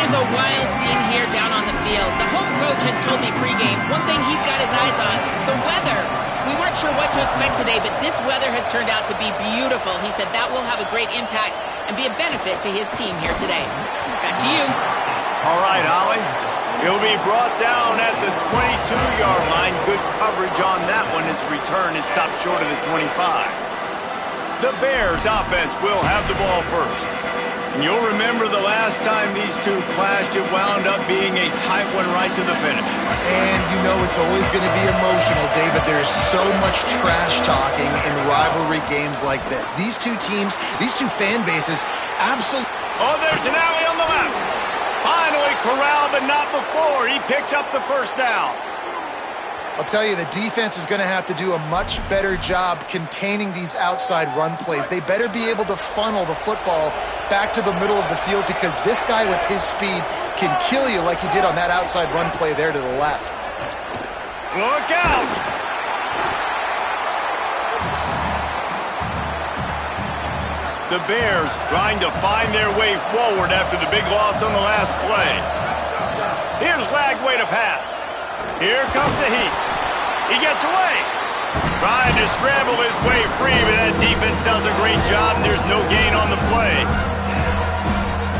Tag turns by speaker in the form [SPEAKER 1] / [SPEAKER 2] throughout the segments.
[SPEAKER 1] is a wild scene here down on the field. The home coach has told me pregame one thing he's got his eyes on, the weather. We weren't sure what to expect today, but this weather has turned out to be beautiful. He said that will have a great impact and be a benefit to his team here today. Back to you.
[SPEAKER 2] All right, Holly. He'll be brought down at the 22-yard line. Good coverage on that one. His return is stopped short of the 25. The Bears offense will have the ball first. And you'll remember the last time these two clashed, it wound up being a tight one right to the finish.
[SPEAKER 3] And you know it's always going to be emotional, David. There's so much trash talking in rivalry games like this. These two teams, these two fan bases, absolutely...
[SPEAKER 2] Oh, there's an alley on the left. Finally corralled, but not before. He picks up the first down.
[SPEAKER 3] I'll tell you, the defense is going to have to do a much better job containing these outside run plays. They better be able to funnel the football back to the middle of the field because this guy with his speed can kill you like he did on that outside run play there to the left.
[SPEAKER 2] Look out! The Bears trying to find their way forward after the big loss on the last play. Here's Lagway to pass. Here comes the heat. He gets away. Trying to scramble his way free, but that defense does a great job. There's no gain on the play.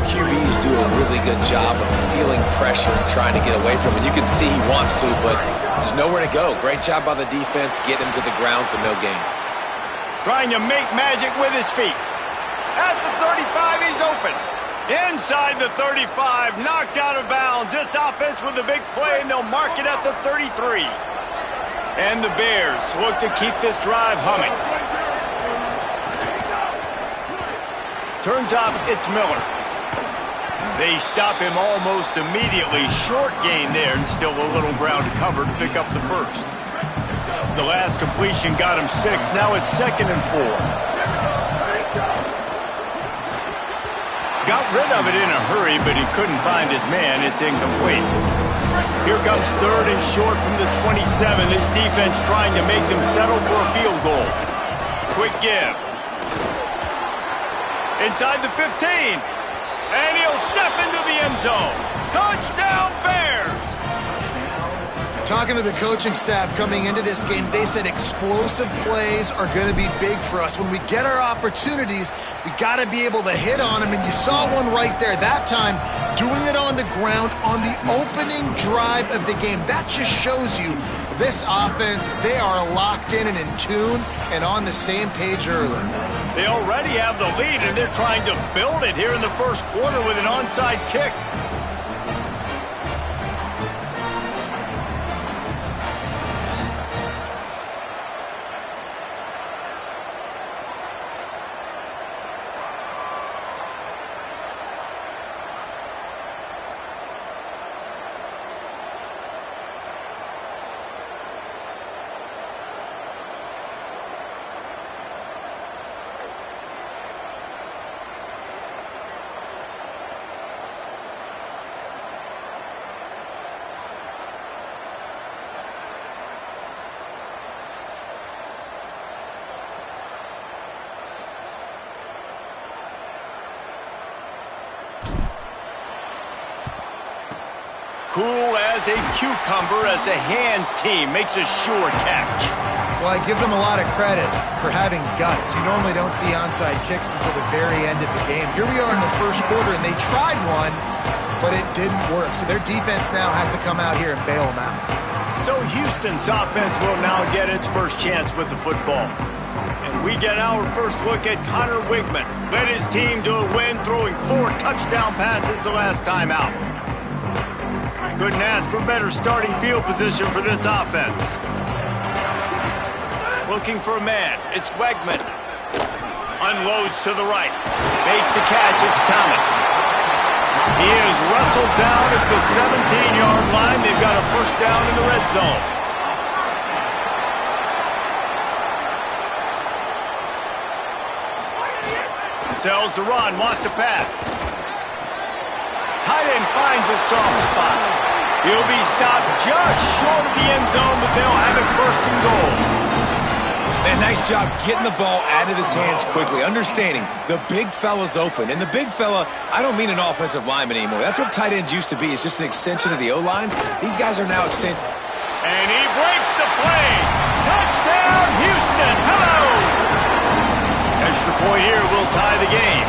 [SPEAKER 4] QBs do a really good job of feeling pressure and trying to get away from it. You can see he wants to, but there's nowhere to go. Great job by the defense. Get him to the ground for no gain.
[SPEAKER 2] Trying to make magic with his feet. At the 35, he's open. Inside the 35, knocked out of bounds. This offense with a big play, and they'll mark it at the 33. And the Bears look to keep this drive humming. Turns out it's Miller. They stop him almost immediately. Short gain there, and still a little ground to cover to pick up the first. The last completion got him 6. Now it's 2nd and 4. Got rid of it in a hurry, but he couldn't find his man. It's incomplete. Here comes 3rd and short from the 27. This defense trying to make them settle for a field goal. Quick give. Inside the 15. And he'll step into the end zone. Touchdown, Bears!
[SPEAKER 3] Talking to the coaching staff coming into this game, they said explosive plays are going to be big for us. When we get our opportunities, we got to be able to hit on them, and you saw one right there. That time, doing it on the ground on the opening drive of the game. That just shows you this offense, they are locked in and in tune and on the same page early.
[SPEAKER 2] They already have the lead, and they're trying to build it here in the first quarter with an onside kick. Cool as a cucumber as the hands team makes a sure catch.
[SPEAKER 3] Well, I give them a lot of credit for having guts. You normally don't see onside kicks until the very end of the game. Here we are in the first quarter, and they tried one, but it didn't work. So their defense now has to come out here and bail them out.
[SPEAKER 2] So Houston's offense will now get its first chance with the football. And we get our first look at Connor Wigman. Led his team to a win, throwing 4 touchdown passes the last time out. Couldn't ask for better starting field position for this offense. Looking for a man. It's Wegman. Unloads to the right. Makes the catch. It's Thomas. He is wrestled down at the 17-yard line. They've got a first down in the red zone. Tells to run. Wants to pass. Tight end finds a soft spot. He'll be stopped just short of the end zone, but they'll have it 1st and goal.
[SPEAKER 4] Man, nice job getting the ball out of his hands quickly, understanding the big fella's open. And the big fella, I don't mean an offensive lineman anymore. That's what tight ends used to be. It's just an extension of the O-line. These guys are now extended.
[SPEAKER 2] And he breaks the play. Touchdown, Houston. Hello. Extra point here will tie the game.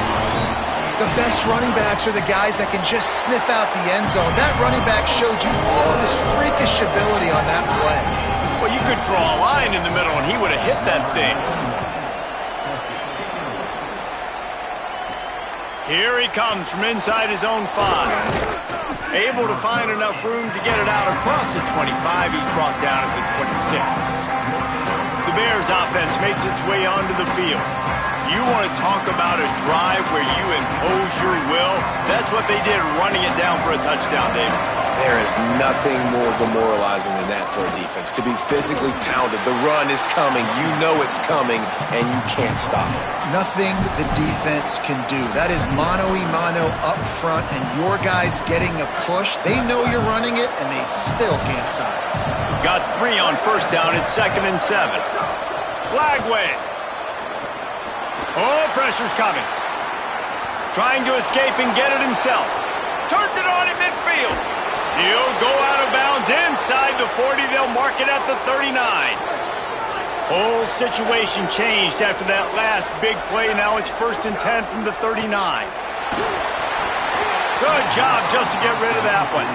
[SPEAKER 3] The best running backs are the guys that can just sniff out the end zone. That running back showed you all of his freakish ability on that play.
[SPEAKER 2] Well, you could draw a line in the middle, and he would have hit that thing. Here he comes from inside his own 5. Able to find enough room to get it out across the 25. He's brought down at the 26. The Bears offense makes its way onto the field. You want to talk about a drive where you impose your will? That's what they did, running it down for a touchdown, David.
[SPEAKER 4] There is nothing more demoralizing than that for a defense. To be physically pounded. The run is coming. You know it's coming, and you can't stop it.
[SPEAKER 3] Nothing the defense can do. That is mano-a-mano up front, and your guys getting a push. They know you're running it, and they still can't stop it.
[SPEAKER 2] Got 3 on first down. It's 2nd and 7. Flag wave. Oh, pressure's coming. Trying to escape and get it himself. Turns it on in midfield. He'll go out of bounds inside the 40. They'll mark it at the 39. Whole situation changed after that last big play. Now it's 1st and 10 from the 39. Good job just to get rid of that one.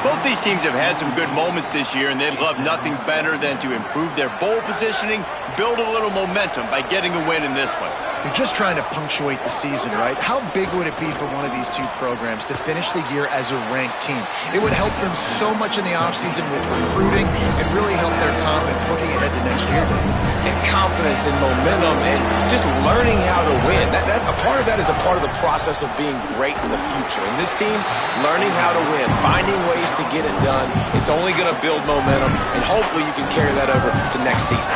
[SPEAKER 2] Both these teams have had some good moments this year, and they'd love nothing better than to improve their bowl positioning, build a little momentum by getting a win in this one.
[SPEAKER 3] You're just trying to punctuate the season, right? How big would it be for one of these two programs to finish the year as a ranked team? It would help them so much in the offseason with recruiting and really help their confidence looking ahead to next year, Dave.
[SPEAKER 4] And confidence and momentum and just learning how to win. A part of that is a part of the process of being great in the future. And this team, learning how to win, finding ways to get it done, it's only going to build momentum, and hopefully you can carry that over to next season.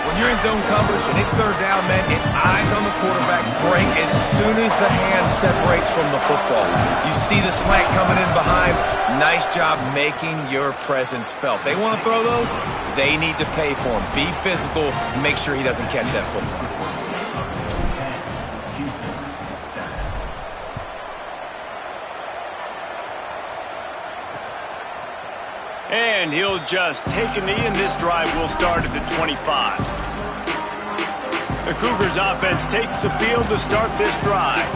[SPEAKER 4] When you're in zone coverage and it's 3rd down, man, it's eyes on the quarterback, break as soon as the hand separates from the football. You see the slant coming in behind. Nice job making your presence felt. They want to throw those, they need to pay for them. Be physical, make sure he doesn't catch that football.
[SPEAKER 2] And he'll just take a knee, and this drive will start at the 25. The Cougars offense takes the field to start this drive.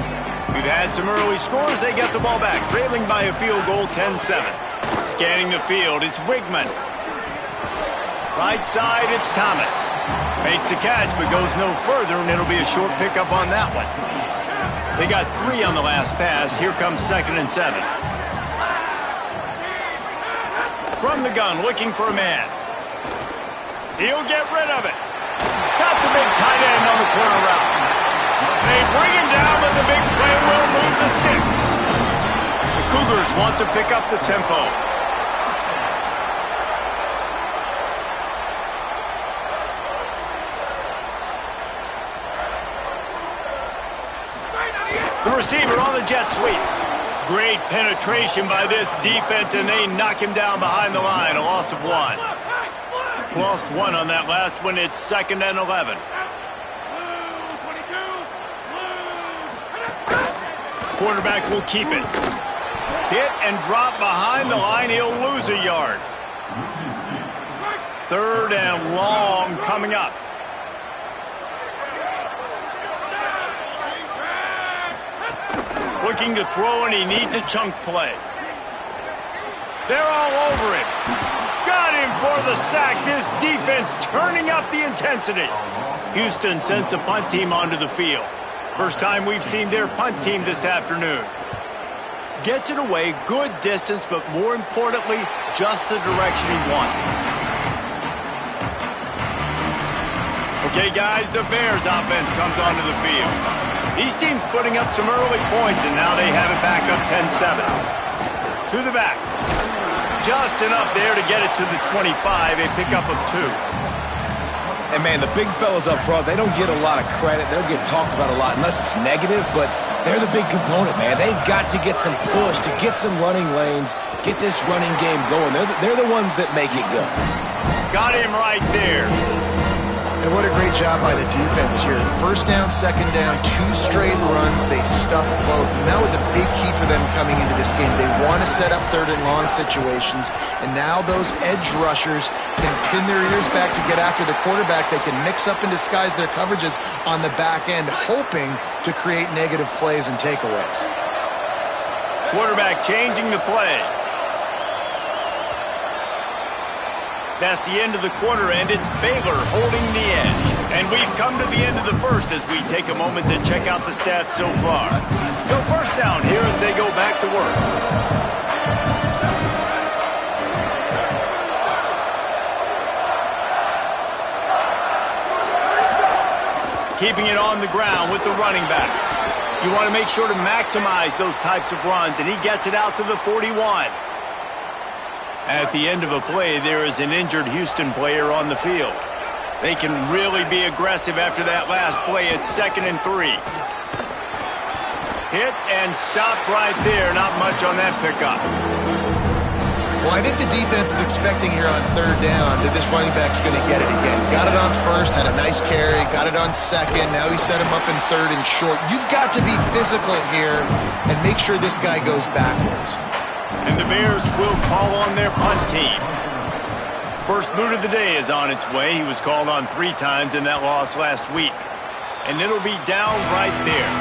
[SPEAKER 2] We've had some early scores. They get the ball back, trailing by a field goal, 10-7. Scanning the field, it's Wigman. Right side, it's Thomas. Makes the catch, but goes no further, and it'll be a short pickup on that one. They got 3 on the last pass. Here comes 2nd and 7. From the gun, looking for a man. He'll get rid of it. Got the big tight end on the corner route. They bring him down, but the big play will move the sticks. The Cougars want to pick up the tempo. The receiver on the jet sweep. Great penetration by this defense, and they knock him down behind the line. A loss of 1. Lost 1 on that last one. It's 2nd and 11. Quarterback will keep it. Hit and drop behind the line. He'll lose a yard. 3rd and long coming up. Looking to throw, and he needs a chunk play. They're all over him. Got him for the sack. This defense turning up the intensity. Houston sends the punt team onto the field. First time we've seen their punt team this afternoon. Gets it away, good distance, but more importantly, just the direction he wanted. Okay, guys, the Bears offense comes onto the field. These teams putting up some early points, and now they have it back up 10-7. To the back. Just enough there to get it to the 25, a pickup of 2.
[SPEAKER 4] And, man, the big fellas up front, they don't get a lot of credit. They'll get talked about a lot unless it's negative, but they're the big component, man. They've got to get some push, to get some running lanes, get this running game going. They're the ones that make it go.
[SPEAKER 2] Got him right there.
[SPEAKER 3] And what a great job by the defense here. First down, second down, 2 straight runs. They stuffed both. And that was a big key for them coming into this game. They want to set up third and long situations. And now those edge rushers can pin their ears back to get after the quarterback. They can mix up and disguise their coverages on the back end, hoping to create negative plays and takeaways.
[SPEAKER 2] Quarterback changing the play. That's the end of the quarter, and it's Baylor holding the edge. And we've come to the end of the first as we take a moment to check out the stats so far. So first down here as they go back to work. Keeping it on the ground with the running back. You want to make sure to maximize those types of runs, and he gets it out to the 41. At the end of a play, there is an injured Houston player on the field. They can really be aggressive after that last play. It's 2nd and 3. Hit and stopped right there. Not much on that pickup.
[SPEAKER 3] Well, I think the defense is expecting here on third down that this running back's going to get it again. Got it on first, had a nice carry, got it on second. Now he set him up in third and short. You've got to be physical here and make sure this guy goes backwards.
[SPEAKER 2] And the Bears will call on their punt team. First boot of the day is on its way. He was called on 3 times in that loss last week. And it'll be down right there.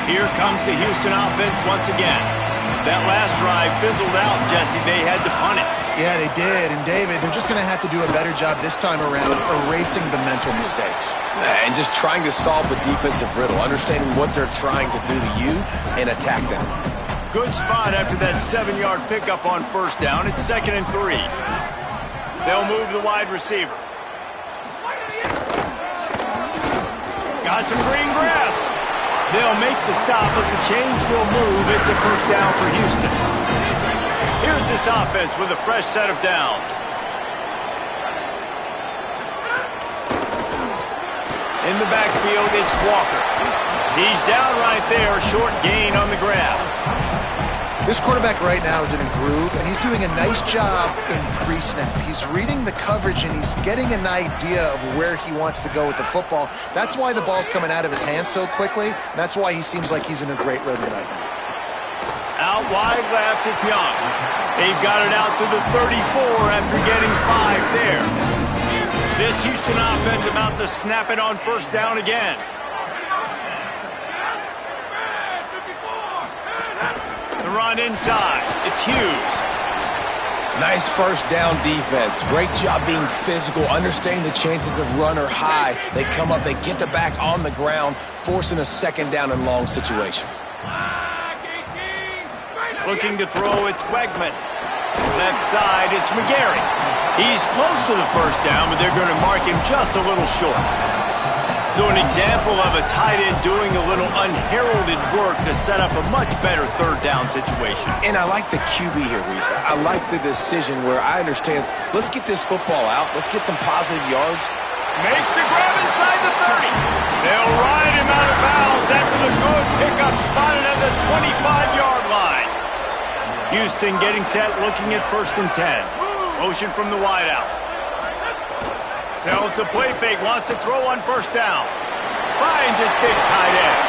[SPEAKER 2] Here comes the Houston offense once again. That last drive fizzled out, Jesse. They had to punt it.
[SPEAKER 3] Yeah, they did. And, David, they're just going to have to do a better job this time around erasing the mental mistakes.
[SPEAKER 4] And just trying to solve the defensive riddle, understanding what they're trying to do to you and attack them.
[SPEAKER 2] Good spot after that 7-yard pickup on first down. It's 2nd and 3. They'll move the wide receiver. Got some green grass. They'll make the stop, but the chains will move. It's a first down for Houston. Here's this offense with a fresh set of downs. In the backfield, it's Walker. He's down right there, short gain on the grab.
[SPEAKER 3] This quarterback right now is in a groove, and he's doing a nice job in pre-snap. He's reading the coverage, and he's getting an idea of where he wants to go with the football. That's why the ball's coming out of his hands so quickly, and that's why he seems like he's in a great rhythm right now.
[SPEAKER 2] Out wide left, it's Young. They've got it out to the 34 after getting 5 there. This Houston offense about to snap it on first down again. The run inside. It's Hughes.
[SPEAKER 4] Nice first down defense. Great job being physical, understanding the chances of run are high. They come up, they get the back on the ground, forcing a 2nd down and long situation.
[SPEAKER 2] Looking to throw, it's Wegman. Left side, it's McGarry. He's close to the first down, but they're going to mark him just a little short. So an example of a tight end doing a little unheralded work to set up a much better third down situation.
[SPEAKER 4] And I like the QB here, Reese. I like the decision where I understand, let's get this football out. Let's get some positive yards.
[SPEAKER 2] Makes the grab inside the 30. They'll ride him out of bounds after the good pickup spotted at the 25-yard line. Houston getting set, looking at 1st and 10. Motion from the wideout. Tells the play fake, wants to throw on first down. Finds his big tight end.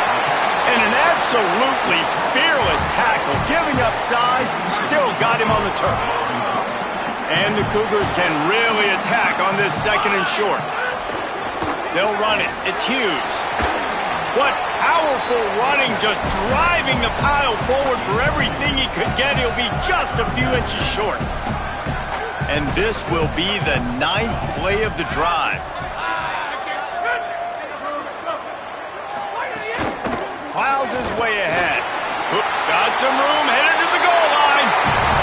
[SPEAKER 2] And an absolutely fearless tackle, giving up size, still got him on the turf. And the Cougars can really attack on this 2nd and short. They'll run it. It's Hughes. What powerful running, just driving the pile forward for everything he could get. He'll be just a few inches short. And this will be the 9th play of the drive. Piles his way ahead. Got some room, headed to the goal line.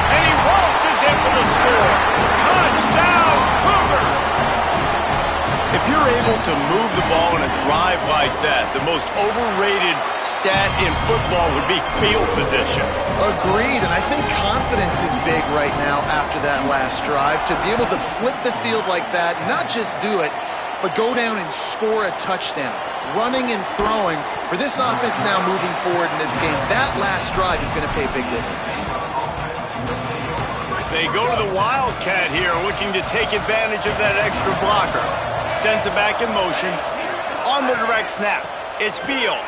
[SPEAKER 2] And he waltzes in for the score. Touchdown, Cougars! If you're able to move the ball in a drive like that, the most overrated stat in football would be field position.
[SPEAKER 3] Agreed, and I think confidence is big right now after that last drive. To be able to flip the field like that, not just do it, but go down and score a touchdown. Running and throwing. For this offense now moving forward in this game, that last drive is going to pay big dividends.
[SPEAKER 2] They go to the Wildcat here, looking to take advantage of that extra blocker. Sends it back in motion. On the direct snap, it's Beal.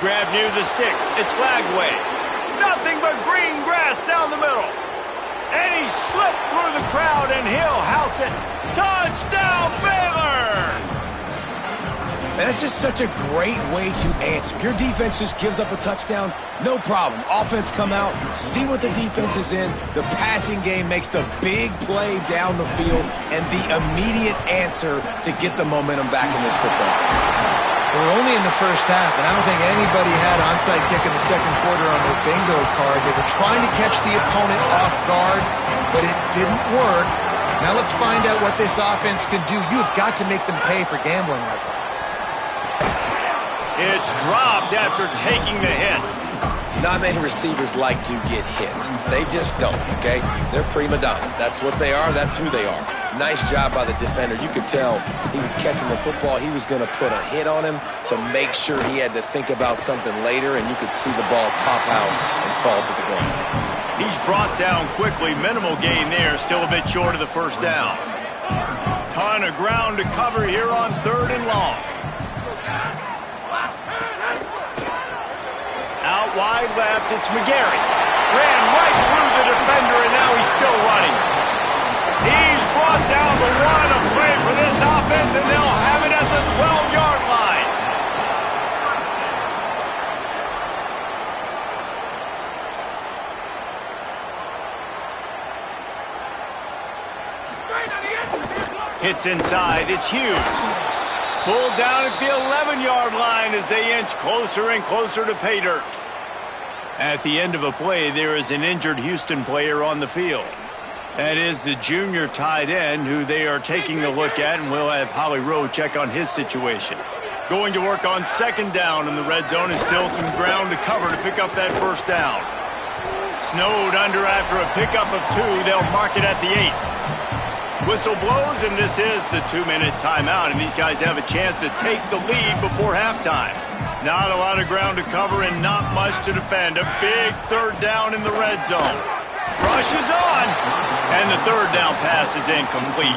[SPEAKER 2] Grab near the sticks, it's Lagway. Nothing but green grass down the middle. And he slipped through the crowd, and he'll house it. Touchdown, Baylor!
[SPEAKER 4] Man, that's just such a great way to answer. Your defense just gives up a touchdown, no problem. Offense come out, see what the defense is in. The passing game makes the big play down the field and the immediate answer to get the momentum back in this football game.
[SPEAKER 3] We're only in the first half, and I don't think anybody had onside kick in the second quarter on their bingo card. They were trying to catch the opponent off guard, but it didn't work. Now let's find out what this offense can do. You've got to make them pay for gambling like that.
[SPEAKER 2] It's dropped after taking the hit.
[SPEAKER 4] Not many receivers like to get hit. They just don't, okay? They're prima donnas. That's what they are. That's who they are. Nice job by the defender. You could tell he was catching the football. He was going to put a hit on him to make sure he had to think about something later, and you could see the ball pop out and fall to the ground.
[SPEAKER 2] He's brought down quickly. Minimal gain there. Still a bit short of the first down. Ton of ground to cover here on 3rd and long. Out wide left, it's McGarry. Ran right through the defender, and now he's still running. He's brought down the one of play for this offense, and they'll have it at the 12-yard line. Hits inside, it's Hughes. Pulled down at the 11-yard line as they inch closer and closer to pay dirt. At the end of a play, there is an injured Houston player on the field. That is the junior tight end who they are taking a look at, and we'll have Holly Rowe check on his situation. Going to work on 2nd down in the red zone, and still some ground to cover to pick up that first down. Snowed under after a pickup of 2. They'll mark it at the 8. Whistle blows, and this is the 2-minute timeout, and these guys have a chance to take the lead before halftime. Not a lot of ground to cover and not much to defend. A big 3rd down in the red zone. Rush is on, and the 3rd down pass is incomplete.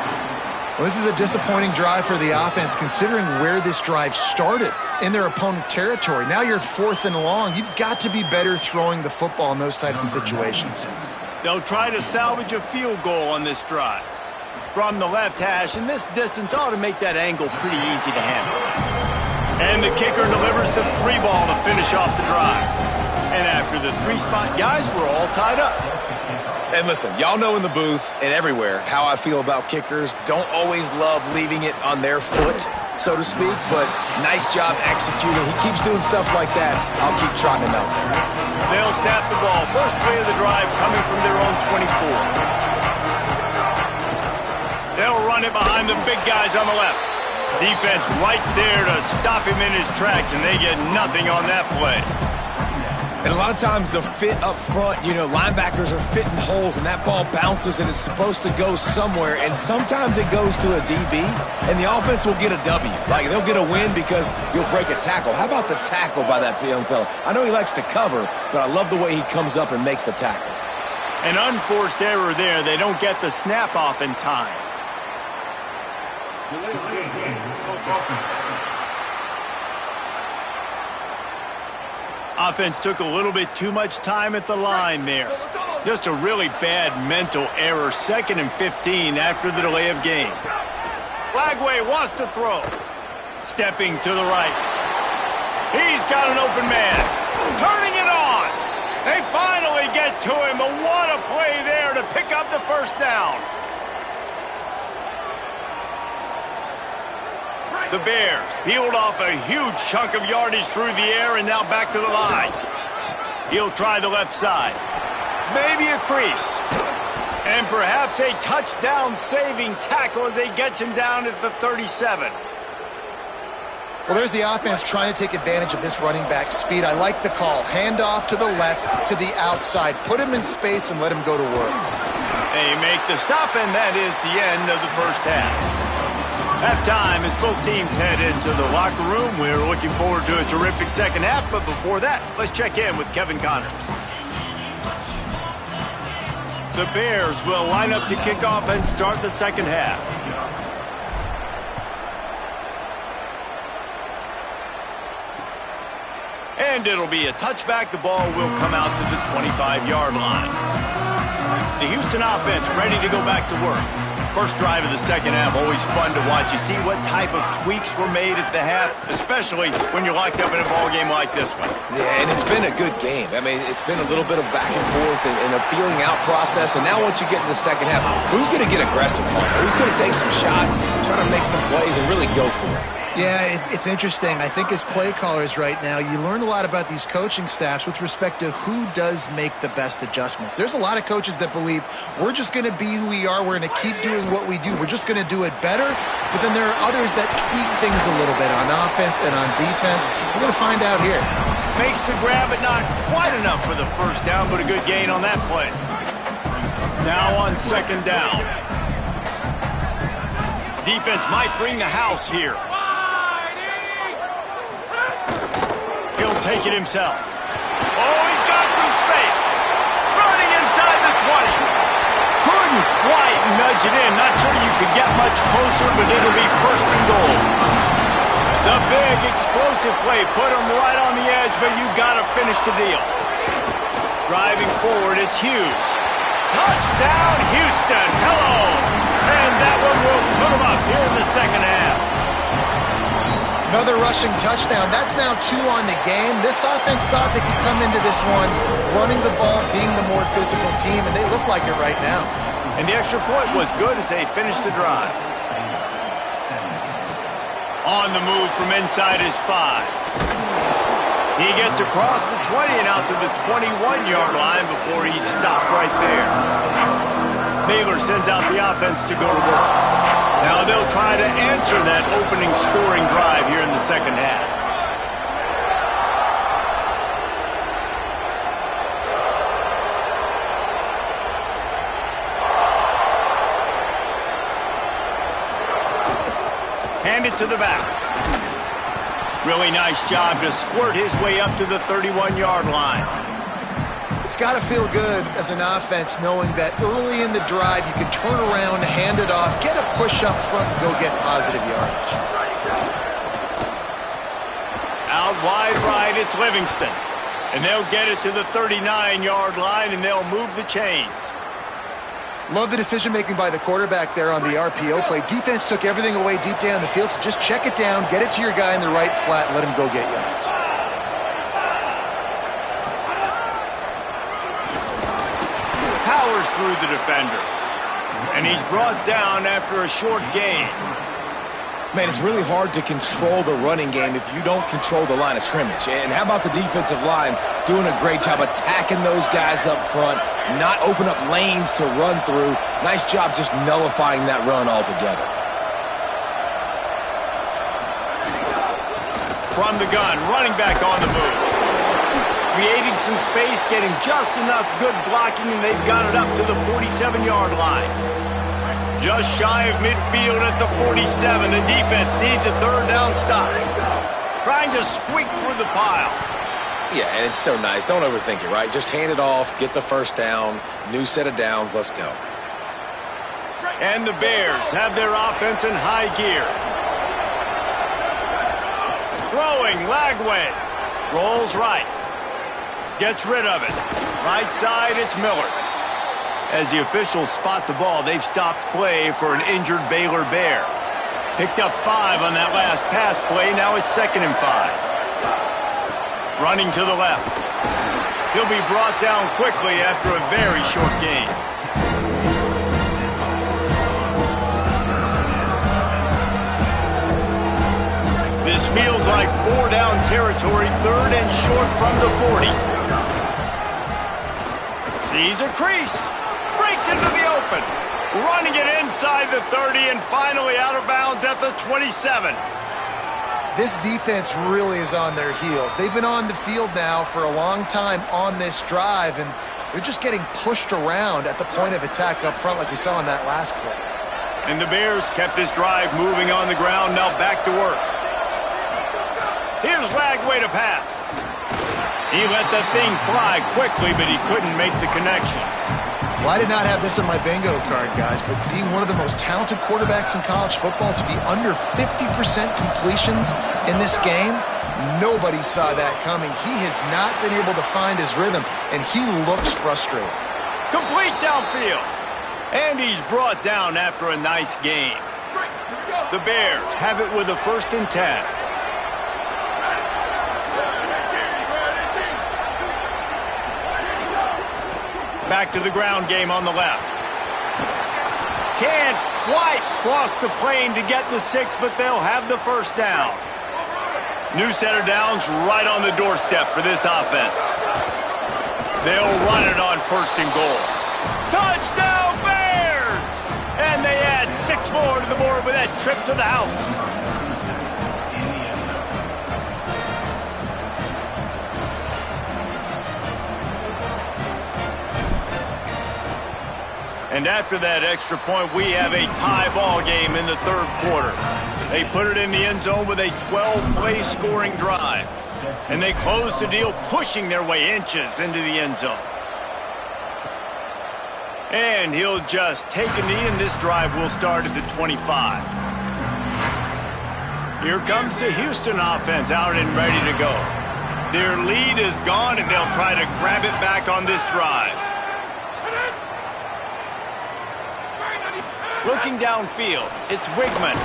[SPEAKER 3] Well, this is a disappointing drive for the offense, considering where this drive started, in their opponent territory. Now you're 4th and long. You've got to be better throwing the football in those types of situations.
[SPEAKER 2] They'll try to salvage a field goal on this drive. From the left hash, and this distance ought to make that angle pretty easy to handle. And the kicker delivers the 3 ball to finish off the drive. And after the 3-spot, guys, we're all tied up.
[SPEAKER 4] And listen, y'all know in the booth and everywhere how I feel about kickers. Don't always love leaving it on their foot, so to speak, but nice job executing. He keeps doing stuff like that. I'll keep trotting him out there.
[SPEAKER 2] They'll snap the ball. First play of the drive coming from their own 24. They'll run it behind the big guys on the left. Defense right there to stop him in his tracks, and they get nothing on that play.
[SPEAKER 4] And a lot of times the fit up front, you know, linebackers are fitting holes, and that ball bounces, and it's supposed to go somewhere, and sometimes it goes to a DB, and the offense will get a W. Like, they'll get a win because you'll break a tackle. How about the tackle by that young fella? I know he likes to cover, but I love the way he comes up and makes the tackle.
[SPEAKER 2] An unforced error there. They don't get the snap off in time. Offense took a little bit too much time at the line there. Just a really bad mental error. 2nd and 15 after the delay of game. Lagway wants to throw. Stepping to the right. He's got an open man. Turning it on. They finally get to him, but what a play there to pick up the first down. The Bears peeled off a huge chunk of yardage through the air and now back to the line. He'll try the left side. Maybe a crease. And perhaps a touchdown-saving tackle as they get him down at the 37.
[SPEAKER 3] Well, there's the offense trying to take advantage of this running back speed. I like the call. Hand off to the left, to the outside. Put him in space and let him go to work.
[SPEAKER 2] They make the stop, and that is the end of the first half. Halftime as both teams head into the locker room. We're looking forward to a terrific second half, but before that, let's check in with Kevin Connors. The Bears will line up to kick off and start the second half. And it'll be a touchback. The ball will come out to the 25-yard line. The Houston offense ready to go back to work. First drive of the second half, always fun to watch. You see what type of tweaks were made at the half, especially when you're locked up in a ball game like this one.
[SPEAKER 4] Yeah, and it's been a good game. I mean, it's been a little bit of back and forth and a feeling out process. And now once you get in the second half, who's going to get aggressive on it? Who's going to take some shots, try to make some plays, and really go for it?
[SPEAKER 3] Yeah, it's interesting. I think as play callers right now, you learn a lot about these coaching staffs with respect to who does make the best adjustments. There's a lot of coaches that believe we're just going to be who we are. We're going to keep doing what we do. We're just going to do it better. But then there are others that tweak things a little bit on offense and on defense. We're going to find out here.
[SPEAKER 2] Makes the grab, but not quite enough for the first down, but a good gain on that play. Now on second down. Defense might bring the house here. He'll take it himself. Oh, he's got some space. Running inside the 20. Couldn't quite nudge it in. Not sure you could get much closer, but it'll be first and goal. The big explosive play put him right on the edge, but you got to finish the deal. Driving forward, it's Hughes. Touchdown, Houston. Hello. And that one will put him up here in the second half.
[SPEAKER 3] Another rushing touchdown. That's now 2 on the game. This offense thought they could come into this one running the ball, being the more physical team, and they look like it right now.
[SPEAKER 2] And the extra point was good as they finished the drive. On the move from inside his 5. He gets across the 20 and out to the 21-yard line before he's stopped right there. Baylor sends out the offense to go to work. Now they'll try to answer that opening scoring drive here in the second half. Hand it to the back. Really nice job to squirt his way up to the 31-yard line.
[SPEAKER 3] It's got to feel good as an offense knowing that early in the drive you can turn around, hand it off, get a push up front, and go get positive yardage.
[SPEAKER 2] Out wide right, it's Livingston. And they'll get it to the 39-yard line, and they'll move the chains.
[SPEAKER 3] Love the decision-making by the quarterback there on the RPO play. Defense took everything away deep down the field, so just check it down, get it to your guy in the right flat, and let him go get yards.
[SPEAKER 2] Powers through the defender. And he's brought down after a short gain.
[SPEAKER 4] Man, it's really hard to control the running game if you don't control the line of scrimmage. And how about the defensive line doing a great job attacking those guys up front, not open up lanes to run through. Nice job just nullifying that run altogether.
[SPEAKER 2] From the gun, running back on the move. Creating some space, getting just enough good blocking, and they've got it up to the 47-yard line. Just shy of midfield at the 47. The defense needs a third down stop. Trying to squeak through the pile.
[SPEAKER 4] Yeah, and it's so nice. Don't overthink it, right? Just hand it off, get the first down, new set of downs, let's go.
[SPEAKER 2] And the Bears have their offense in high gear. Throwing, Lagway. Rolls right. Gets rid of it. Right side, it's Miller. As the officials spot the ball, they've stopped play for an injured Baylor Bear. Picked up 5 on that last pass play. Now it's 2nd and 5. Running to the left. He'll be brought down quickly after a very short gain. This feels like 4-down territory, 3rd and short from the 40. Sees a crease. Breaks into the open. Running it inside the 30 and finally out of bounds at the 27.
[SPEAKER 3] This defense really is on their heels. They've been on the field now for a long time on this drive, and they're just getting pushed around at the point of attack up front like we saw in that last play.
[SPEAKER 2] And the Bears kept this drive moving on the ground, now back to work. Here's Lagway to pass. He let that thing fly quickly, but he couldn't make the connection.
[SPEAKER 3] Well, I did not have this on my bingo card, guys, but being one of the most talented quarterbacks in college football, to be under 50% completions in this game, nobody saw that coming. He has not been able to find his rhythm, and he looks frustrated.
[SPEAKER 2] Complete downfield. And he's brought down after a nice game. The Bears have it with a 1st and 10. Back to the ground game on the left. Can't quite cross the plane to get the 6, but they'll have the 1st down. New set of downs right on the doorstep for this offense. They'll run it on 1st and goal. Touchdown Bears! And they add 6 more to the board with that trip to the house. And after that extra point, we have a tie ball game in the 3rd quarter. They put it in the end zone with a 12-play scoring drive. And they close the deal, pushing their way inches into the end zone. And he'll just take a knee, and this drive will start at the 25. Here comes the Houston offense out and ready to go. Their lead is gone, and they'll try to grab it back on this drive. Looking downfield, it's Wigman.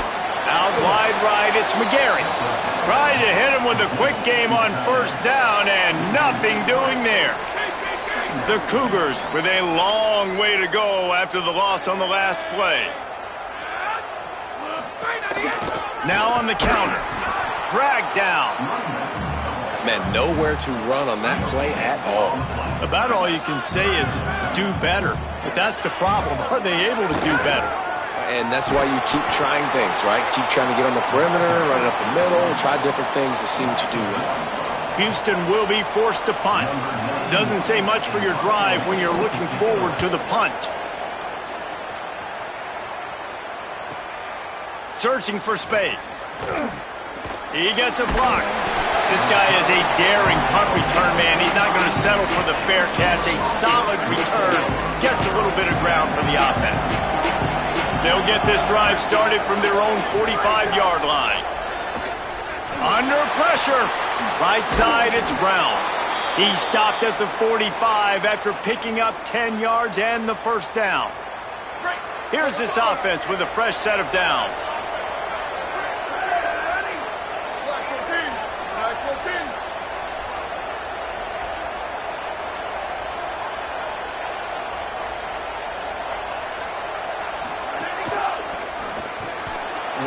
[SPEAKER 2] Out wide right, it's McGarry. Trying to hit him with a quick game on 1st down, and nothing doing there. The Cougars with a long way to go after the loss on the last play. Now on the counter. Dragged down.
[SPEAKER 4] Man, nowhere to run on that play at all.
[SPEAKER 2] About all you can say is do better. But that's the problem. Are they able to do better?
[SPEAKER 4] And that's why you keep trying things, right? Keep trying to get on the perimeter, run it up the middle, try different things to see what you do well.
[SPEAKER 2] Houston will be forced to punt. Doesn't say much for your drive when you're looking forward to the punt. Searching for space. He gets a block. This guy is a daring punt return man. He's not going to settle for the fair catch. A solid return. Gets a little bit of ground for the offense. They'll get this drive started from their own 45-yard line. Under pressure. Right side, it's Brown. He stopped at the 45 after picking up 10 yards and the 1st down. Here's this offense with a fresh set of downs.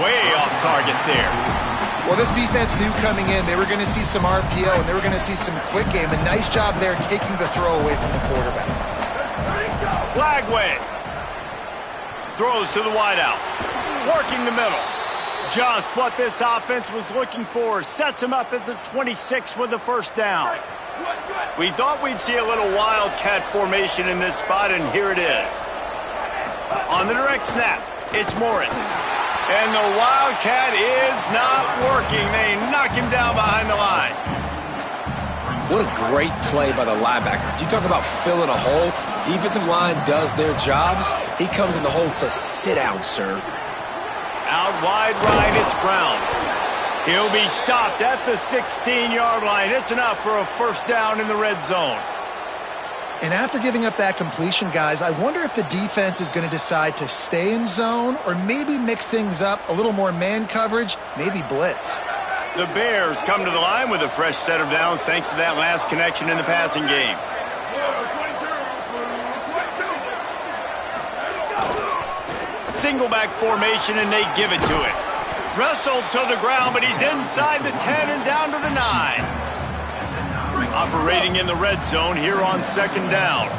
[SPEAKER 2] Way off target there.
[SPEAKER 3] Well, this defense knew coming in they were going to see some RPO and they were going to see some quick game. A nice job there taking the throw away from the quarterback.
[SPEAKER 2] Flagway. Throws to the wideout. Working the middle. Just what this offense was looking for. Sets him up at the 26 with the 1st down. We thought we'd see a little wildcat formation in this spot, and here it is. On the direct snap, it's Morris. And the wildcat is not working. They knock him down behind the line.
[SPEAKER 4] What a great play by the linebacker. Do you talk about filling a hole? Defensive line does their jobs. He comes in the hole and says, sit down, sir.
[SPEAKER 2] Out wide right, it's Brown. He'll be stopped at the 16-yard line. It's enough for a 1st down in the red zone.
[SPEAKER 3] And after giving up that completion, guys, I wonder if the defense is going to decide to stay in zone or maybe mix things up, a little more man coverage, maybe blitz.
[SPEAKER 2] The Bears come to the line with a fresh set of downs thanks to that last connection in the passing game. Single back formation, and they give it to it. Wrestled to the ground, but he's inside the 10 and down to the 9. Operating in the red zone here on 2nd down.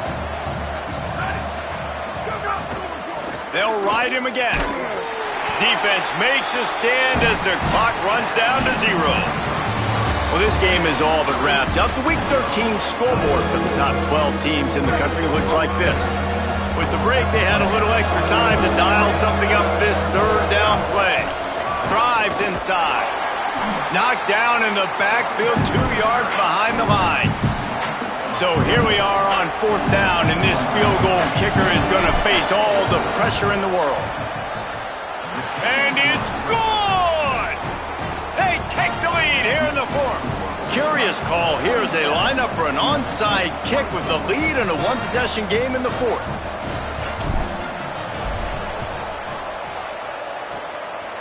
[SPEAKER 2] They'll ride him again. Defense makes a stand as the clock runs down to 0. Well, this game is all but wrapped up. The Week 13 scoreboard for the top 12 teams in the country looks like this. With the break, they had a little extra time to dial something up for this 3rd down play. Drives inside. Knocked down in the backfield 2 yards behind the line. So here we are on 4th down, and this field goal kicker is going to face all the pressure in the world. And it's good! They take the lead here in the 4th. Curious call here as they line up for an onside kick with the lead in a one-possession game in the 4th.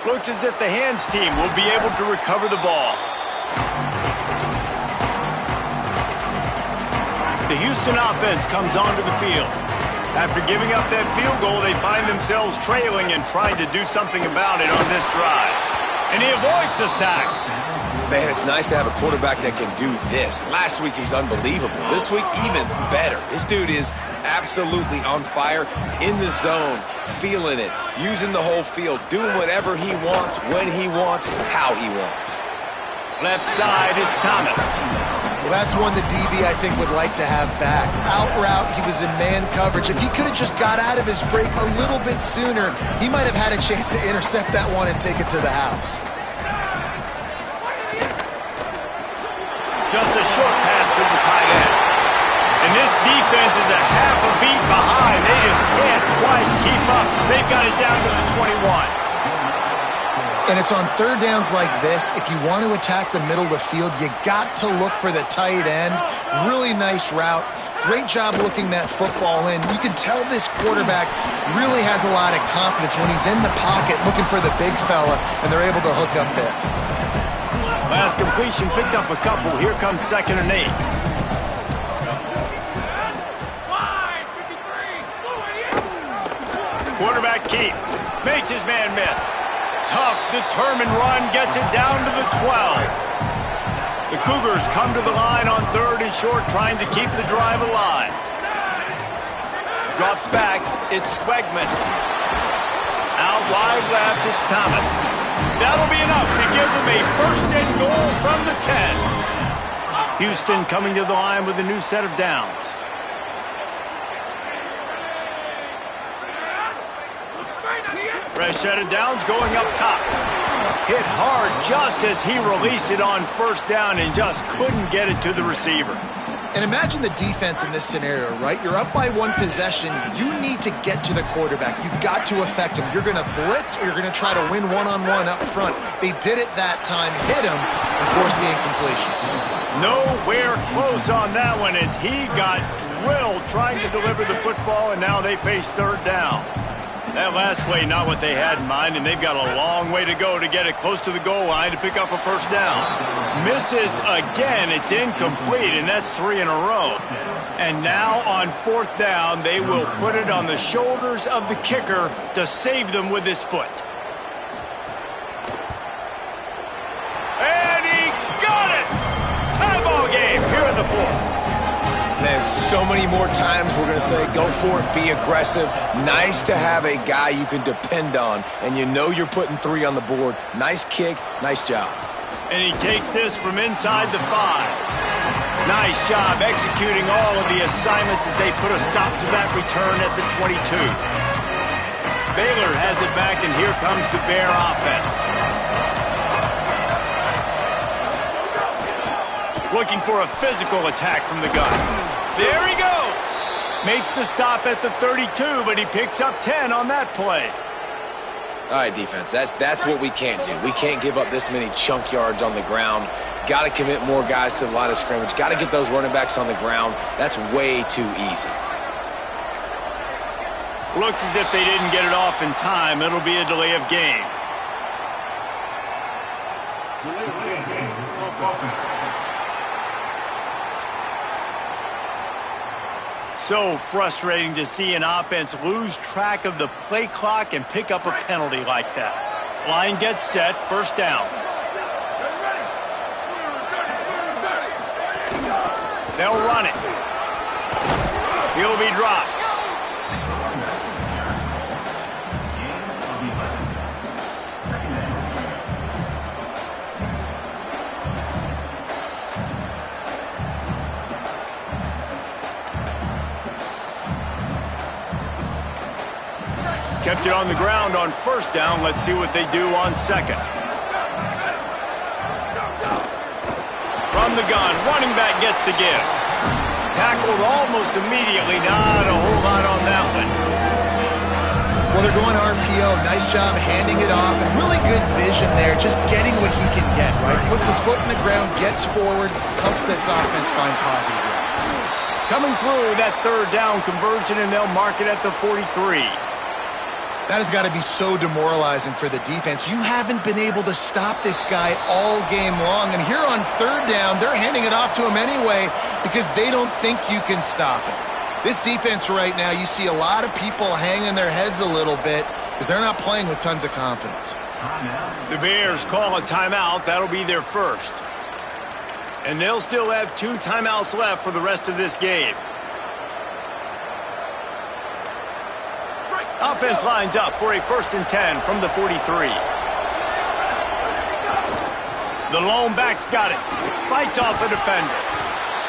[SPEAKER 2] Looks as if the hands team will be able to recover the ball. The Houston offense comes onto the field. After giving up that field goal, they find themselves trailing and trying to do something about it on this drive. And he avoids the sack.
[SPEAKER 4] Man, it's nice to have a quarterback that can do this. Last week he was unbelievable. This week, even better. This dude is absolutely on fire, in the zone, feeling it, using the whole field, doing whatever he wants, when he wants, how he wants.
[SPEAKER 2] Left side is Thomas.
[SPEAKER 3] Well, that's one the DB, I think, would like to have back. Out route, he was in man coverage. If he could have just got out of his break a little bit sooner, he might have had a chance to intercept that one and take it to the house.
[SPEAKER 2] Just a short pass to the tight end. And this defense is a half a beat behind. They just can't quite keep up. They've got it down to the 21.
[SPEAKER 3] And it's on third downs like this, if you want to attack the middle of the field, you got to look for the tight end. Really nice route. Great job looking that football in. You can tell this quarterback really has a lot of confidence when he's in the pocket looking for the big fella, and they're able to hook up there.
[SPEAKER 2] Last completion picked up a couple. Here comes 2nd and 8. Quarterback Keith makes his man miss. Tough, determined run gets it down to the 12. The Cougars come to the line on 3rd and short, trying to keep the drive alive. Drops back, it's Swegman. Out wide left, it's Thomas. That'll be enough to give them a 1st and goal from the 10. Houston coming to the line with a new set of downs. Fresh set of downs going up top. Hit hard just as he released it on 1st down and just couldn't get it to the receiver.
[SPEAKER 3] And imagine the defense in this scenario, right? You're up by 1 possession. You need to get to the quarterback. You've got to affect him. You're going to blitz or you're going to try to win one-on-one up front. They did it that time, hit him, and forced the incompletion.
[SPEAKER 2] Nowhere close on that one as he got drilled trying to deliver the football, and now they face 3rd down. That last play, not what they had in mind, and they've got a long way to go to get it close to the goal line to pick up a 1st down. Misses again, it's incomplete, and that's 3 in a row. And now on 4th down, they will put it on the shoulders of the kicker to save them with his foot. And he got it! Tie ball game here in the 4th.
[SPEAKER 4] Man, so many more times we're going to say, go for it, be aggressive. Nice to have a guy you can depend on, and you know you're putting 3 on the board. Nice kick, nice job.
[SPEAKER 2] And he takes this from inside the 5. Nice job executing all of the assignments as they put a stop to that return at the 22. Baylor has it back, and here comes the Bear offense. Looking for a physical attack from the gun. There he goes. Makes the stop at the 32, but he picks up 10 on that play.
[SPEAKER 4] All right, defense, that's what we can't do. We can't give up this many chunk yards on the ground. Got to commit more guys to the line of scrimmage. Got to get those running backs on the ground. That's way too easy.
[SPEAKER 2] Looks as if they didn't get it off in time. It'll be a delay of game. So frustrating to see an offense lose track of the play clock and pick up a penalty like that. Line gets set, 1st down. They'll run it. He'll be dropped. Kept it on the ground on 1st down. Let's see what they do on 2nd. From the gun, running back gets to give. Tackled almost immediately. Not a whole lot on that one.
[SPEAKER 3] Well, they're going RPO. Nice job handing it off. And really good vision there, just getting what he can get, right? Puts his foot in the ground, gets forward, helps this offense find positive routes.
[SPEAKER 2] Coming through that third down conversion, and they'll mark it at the 43.
[SPEAKER 3] That has got to be so demoralizing for the defense. You haven't been able to stop this guy all game long. And here on third down, they're handing it off to him anyway because they don't think you can stop him. This defense right now, you see a lot of people hanging their heads a little bit because they're not playing with tons of confidence.
[SPEAKER 2] The Bears call a timeout. That'll be their first. And they'll still have 2 timeouts left for the rest of this game. Offense lines up for a 1st and 10 from the 43. The lone back's got it. Fights off a defender.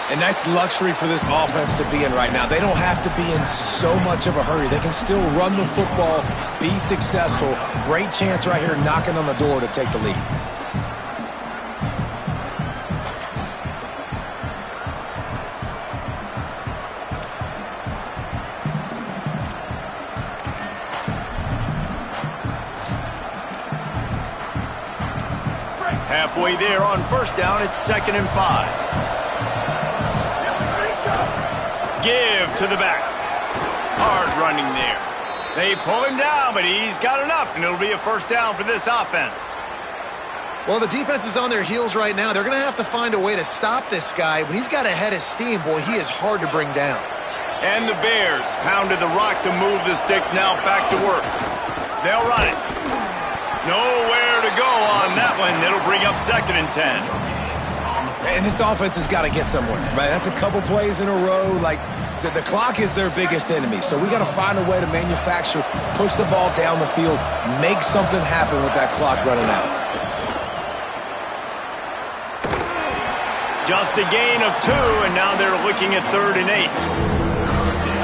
[SPEAKER 4] A nice luxury for this offense to be in right now. They don't have to be in so much of a hurry. They can still run the football, be successful. Great chance right here knocking on the door to take the lead.
[SPEAKER 2] Halfway there on 1st down, it's 2nd and 5. Give to the back. Hard running there. They pull him down, but he's got enough, and it'll be a 1st down for this offense.
[SPEAKER 3] Well, the defense is on their heels right now. They're going to have to find a way to stop this guy. When he's got a head of steam, boy, he is hard to bring down.
[SPEAKER 2] And the Bears pounded the rock to move the sticks, now back to work. They'll run it. Nowhere to go on that one. It'll bring up 2nd and 10.
[SPEAKER 4] And this offense has got to get somewhere, right? That's a couple plays in a row. Like, the clock is their biggest enemy. So we got to find a way to manufacture, push the ball down the field, make something happen with that clock running out.
[SPEAKER 2] Just a gain of 2, and now they're looking at 3rd and 8.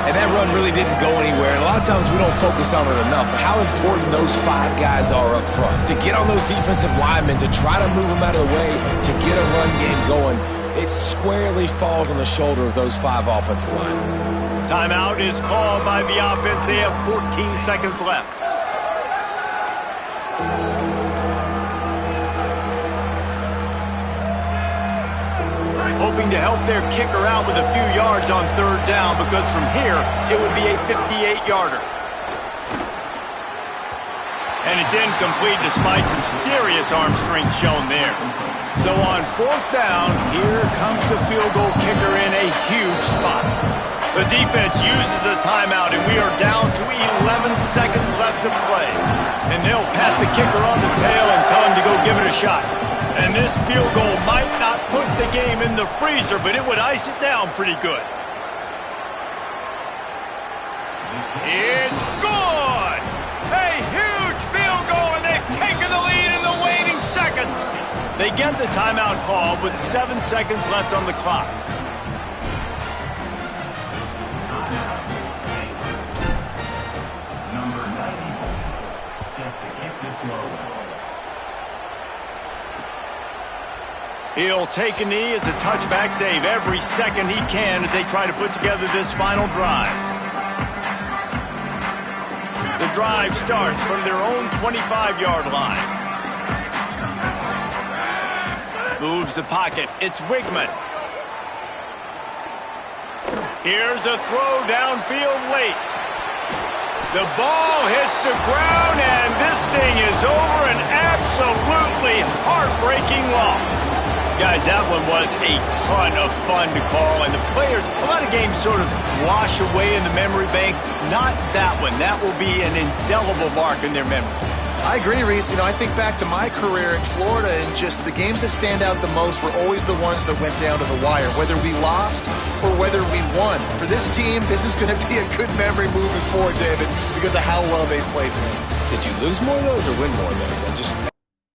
[SPEAKER 4] And that run really didn't go anywhere. And a lot of times we don't focus on it enough. But how important those 5 guys are up front. To get on those defensive linemen, to try to move them out of the way, to get a run game going, it squarely falls on the shoulder of those 5 offensive linemen.
[SPEAKER 2] Timeout is called by the offense. They have 14 seconds left. Hoping to help their kicker out with a few yards on 3rd down, because from here, it would be a 58-yarder. And it's incomplete despite some serious arm strength shown there. So on 4th down, here comes the field goal kicker in a huge spot. The defense uses a timeout, and we are down to 11 seconds left to play. And they'll pat the kicker on the tail and tell him to go give it a shot. And this field goal might not put the game in the freezer, but it would ice it down pretty good. It's good! A huge field goal, and they've taken the lead in the waning seconds. They get the timeout call with 7 seconds left on the clock.
[SPEAKER 5] Number 94, set to kick this low.
[SPEAKER 2] He'll take a knee. It's a touchback save every second he can as they try to put together this final drive. The drive starts from their own 25-yard line. Moves the pocket. It's Wigman. Here's a throw downfield late. The ball hits the ground, and this thing is over. An absolutely heartbreaking loss. Guys, that one was a ton of fun to call, and the players, a lot of games sort of wash away in the memory bank. Not that one. That will be an indelible mark in their memories.
[SPEAKER 3] I agree, Reese. I think back to my career in Florida, and just the games that stand out the most were always the ones that went down to the wire, whether we lost or whether we won. For this team, this is going to be a good memory moving forward, David, because of how well they played.
[SPEAKER 4] Did you lose more of those or win more of those?